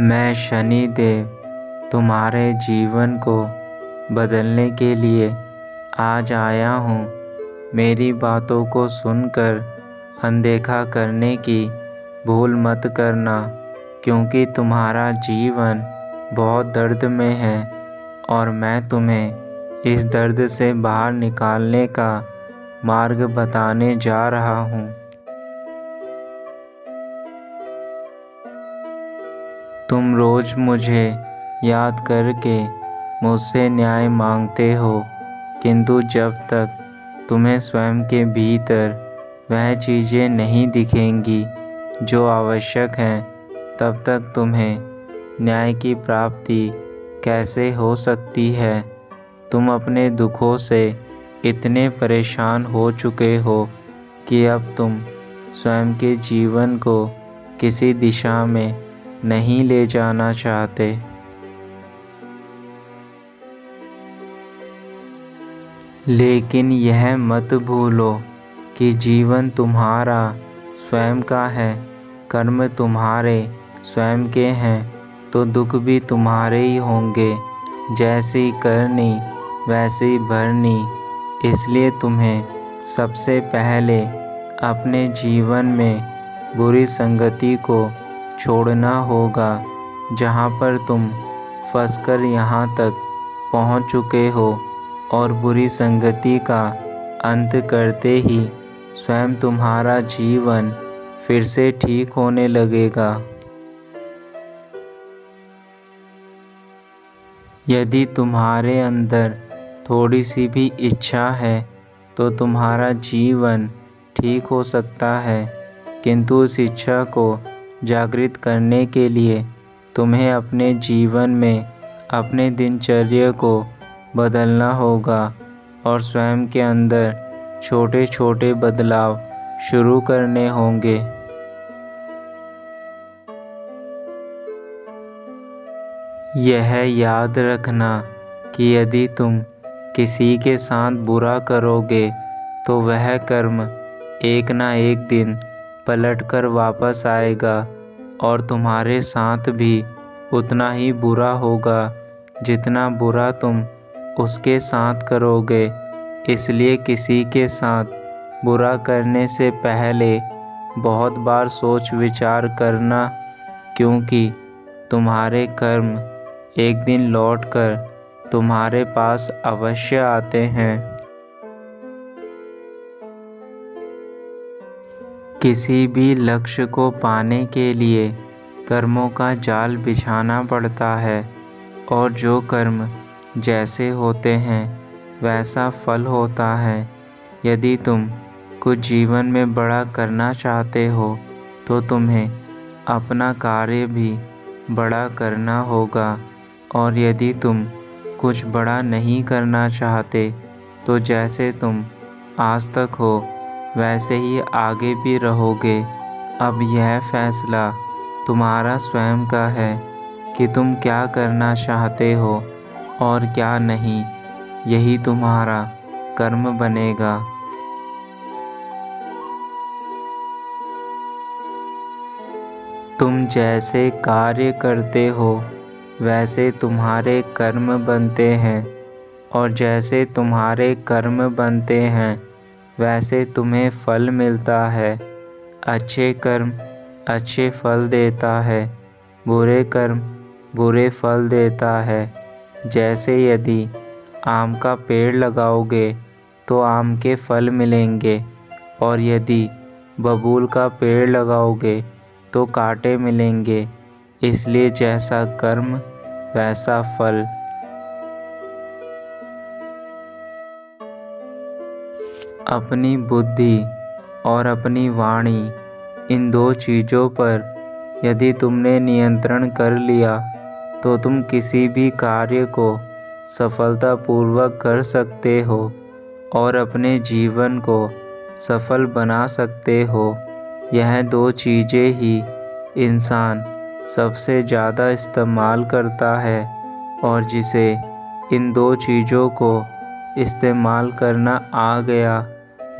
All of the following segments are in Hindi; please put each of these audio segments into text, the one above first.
मैं शनिदेव तुम्हारे जीवन को बदलने के लिए आज आया हूँ। मेरी बातों को सुनकर अनदेखा करने की भूल मत करना, क्योंकि तुम्हारा जीवन बहुत दर्द में है और मैं तुम्हें इस दर्द से बाहर निकालने का मार्ग बताने जा रहा हूँ। तुम रोज़ मुझे याद करके मुझसे न्याय मांगते हो, किंतु जब तक तुम्हें स्वयं के भीतर वह चीज़ें नहीं दिखेंगी जो आवश्यक हैं, तब तक तुम्हें न्याय की प्राप्ति कैसे हो सकती है। तुम अपने दुखों से इतने परेशान हो चुके हो कि अब तुम स्वयं के जीवन को किसी दिशा में नहीं ले जाना चाहते। लेकिन यह मत भूलो कि जीवन तुम्हारा स्वयं का है, कर्म तुम्हारे स्वयं के हैं, तो दुख भी तुम्हारे ही होंगे। जैसी करनी वैसी भरनी। इसलिए तुम्हें सबसे पहले अपने जीवन में बुरी संगति को छोड़ना होगा, जहाँ पर तुम फंसकर यहाँ तक पहुँच चुके हो, और बुरी संगति का अंत करते ही स्वयं तुम्हारा जीवन फिर से ठीक होने लगेगा। यदि तुम्हारे अंदर थोड़ी सी भी इच्छा है तो तुम्हारा जीवन ठीक हो सकता है, किंतु उस इच्छा को जागृत करने के लिए तुम्हें अपने जीवन में अपने दिनचर्या को बदलना होगा और स्वयं के अंदर छोटे छोटे बदलाव शुरू करने होंगे। यह याद रखना कि यदि तुम किसी के साथ बुरा करोगे तो वह कर्म एक ना एक दिन पलटकर वापस आएगा और तुम्हारे साथ भी उतना ही बुरा होगा जितना बुरा तुम उसके साथ करोगे। इसलिए किसी के साथ बुरा करने से पहले बहुत बार सोच विचार करना, क्योंकि तुम्हारे कर्म एक दिन लौटकर तुम्हारे पास अवश्य आते हैं। किसी भी लक्ष्य को पाने के लिए कर्मों का जाल बिछाना पड़ता है, और जो कर्म जैसे होते हैं वैसा फल होता है। यदि तुम कुछ जीवन में बड़ा करना चाहते हो तो तुम्हें अपना कार्य भी बड़ा करना होगा, और यदि तुम कुछ बड़ा नहीं करना चाहते तो जैसे तुम आज तक हो वैसे ही आगे भी रहोगे। अब यह फैसला तुम्हारा स्वयं का है कि तुम क्या करना चाहते हो और क्या नहीं। यही तुम्हारा कर्म बनेगा। तुम जैसे कार्य करते हो वैसे तुम्हारे कर्म बनते हैं, और जैसे तुम्हारे कर्म बनते हैं वैसे तुम्हें फल मिलता है। अच्छे कर्म अच्छे फल देता है, बुरे कर्म बुरे फल देता है। जैसे यदि आम का पेड़ लगाओगे तो आम के फल मिलेंगे, और यदि बबूल का पेड़ लगाओगे तो कांटे मिलेंगे। इसलिए जैसा कर्म वैसा फल। अपनी बुद्धि और अपनी वाणी, इन दो चीज़ों पर यदि तुमने नियंत्रण कर लिया तो तुम किसी भी कार्य को सफलतापूर्वक कर सकते हो और अपने जीवन को सफल बना सकते हो। यह दो चीज़ें ही इंसान सबसे ज़्यादा इस्तेमाल करता है, और जिसे इन दो चीज़ों को इस्तेमाल करना आ गया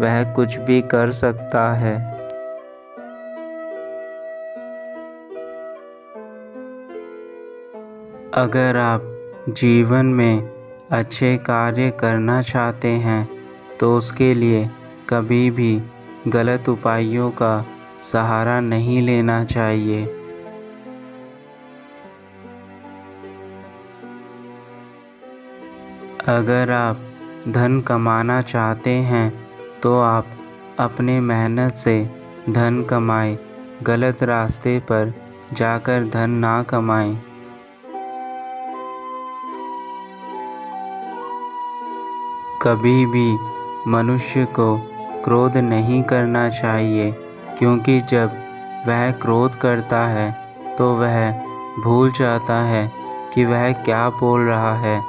वह कुछ भी कर सकता है। अगर आप जीवन में अच्छे कार्य करना चाहते हैं तो उसके लिए कभी भी गलत उपायों का सहारा नहीं लेना चाहिए। अगर आप धन कमाना चाहते हैं तो आप अपने मेहनत से धन कमाएं, गलत रास्ते पर जाकर धन ना कमाएं। कभी भी मनुष्य को क्रोध नहीं करना चाहिए, क्योंकि जब वह क्रोध करता है तो वह भूल जाता है कि वह क्या बोल रहा है,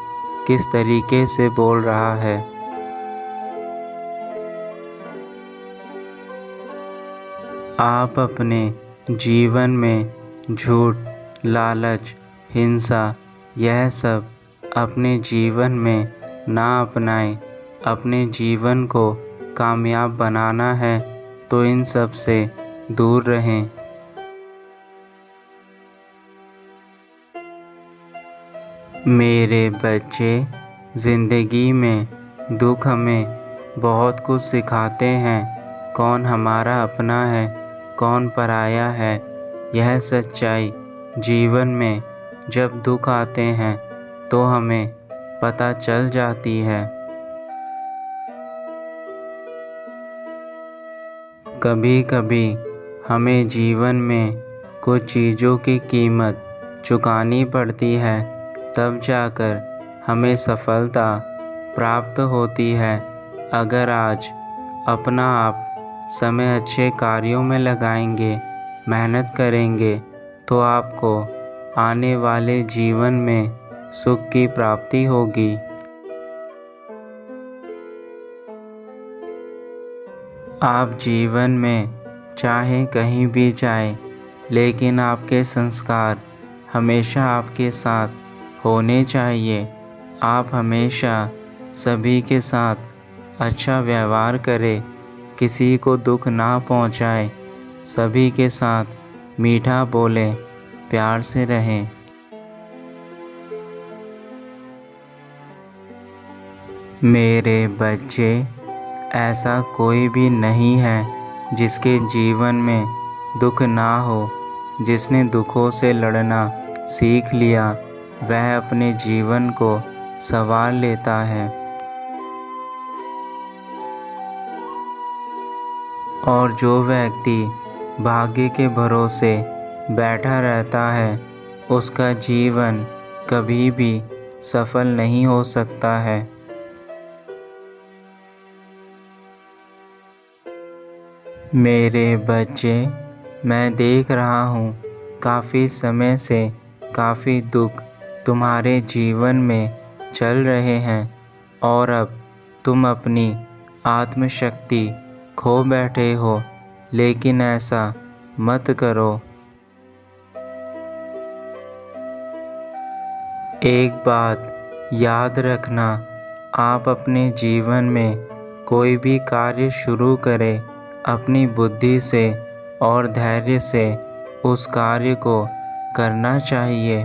किस तरीके से बोल रहा है। आप अपने जीवन में झूठ, लालच, हिंसा यह सब अपने जीवन में ना अपनाएं। अपने जीवन को कामयाब बनाना है तो इन सब से दूर रहें। मेरे बच्चे, ज़िंदगी में दुख हमें बहुत कुछ सिखाते हैं। कौन हमारा अपना है, कौन पराया है, यह सच्चाई जीवन में जब दुख आते हैं तो हमें पता चल जाती है। कभी कभी हमें जीवन में कुछ चीज़ों की कीमत चुकानी पड़ती है, तब जाकर हमें सफलता प्राप्त होती है। अगर आज अपना आप समय अच्छे कार्यों में लगाएंगे, मेहनत करेंगे, तो आपको आने वाले जीवन में सुख की प्राप्ति होगी। आप जीवन में चाहे कहीं भी जाएं, लेकिन आपके संस्कार हमेशा आपके साथ होने चाहिए। आप हमेशा सभी के साथ अच्छा व्यवहार करें, किसी को दुख ना पहुंचाएं, सभी के साथ मीठा बोलें, प्यार से रहें। मेरे बच्चे, ऐसा कोई भी नहीं है जिसके जीवन में दुख ना हो। जिसने दुखों से लड़ना सीख लिया, वह अपने जीवन को संवार लेता है। और जो व्यक्ति भाग्य के भरोसे बैठा रहता है, उसका जीवन कभी भी सफल नहीं हो सकता है। मेरे बच्चे, मैं देख रहा हूँ काफ़ी समय से काफ़ी दुख तुम्हारे जीवन में चल रहे हैं और अब तुम अपनी आत्मशक्ति खो बैठे हो, लेकिन ऐसा मत करो। एक बात याद रखना, आप अपने जीवन में कोई भी कार्य शुरू करें, अपनी बुद्धि से और धैर्य से उस कार्य को करना चाहिए।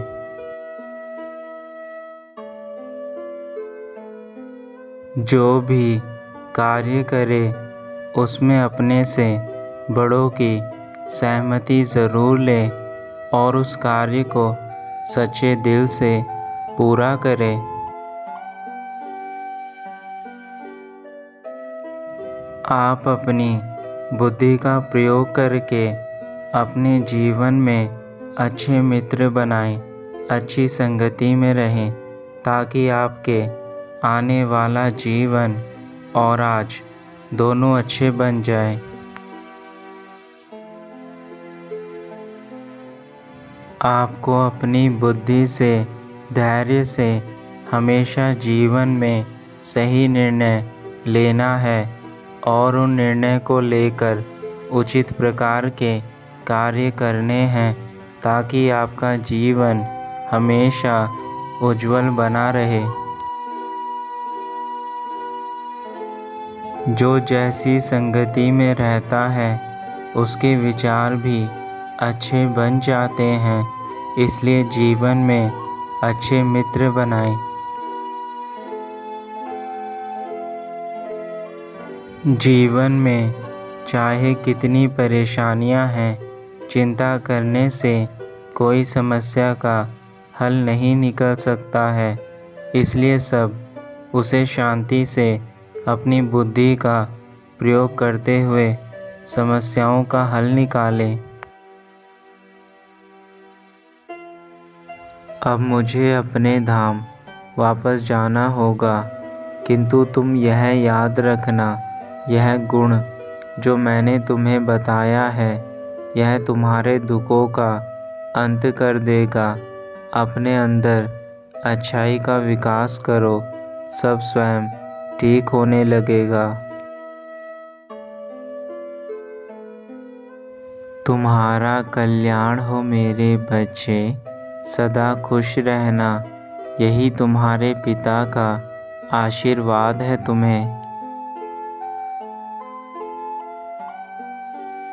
जो भी कार्य करे उसमें अपने से बड़ों की सहमति ज़रूर ले और उस कार्य को सच्चे दिल से पूरा करे। आप अपनी बुद्धि का प्रयोग करके अपने जीवन में अच्छे मित्र बनाएं, अच्छी संगति में रहें, ताकि आपके आने वाला जीवन और आज दोनों अच्छे बन जाएं। आपको अपनी बुद्धि से, धैर्य से हमेशा जीवन में सही निर्णय लेना है और उन निर्णय को लेकर उचित प्रकार के कार्य करने हैं, ताकि आपका जीवन हमेशा उज्जवल बना रहे। जो जैसी संगति में रहता है उसके विचार भी अच्छे बन जाते हैं। इसलिए जीवन में अच्छे मित्र बनाएं। जीवन में चाहे कितनी परेशानियां हैं, चिंता करने से कोई समस्या का हल नहीं निकल सकता है। इसलिए सब उसे शांति से अपनी बुद्धि का प्रयोग करते हुए समस्याओं का हल निकालें। अब मुझे अपने धाम वापस जाना होगा, किंतु तुम यह याद रखना, यह गुण जो मैंने तुम्हें बताया है, यह तुम्हारे दुखों का अंत कर देगा। अपने अंदर अच्छाई का विकास करो, सब स्वयं ठीक होने लगेगा। तुम्हारा कल्याण हो मेरे बच्चे, सदा खुश रहना, यही तुम्हारे पिता का आशीर्वाद है तुम्हें।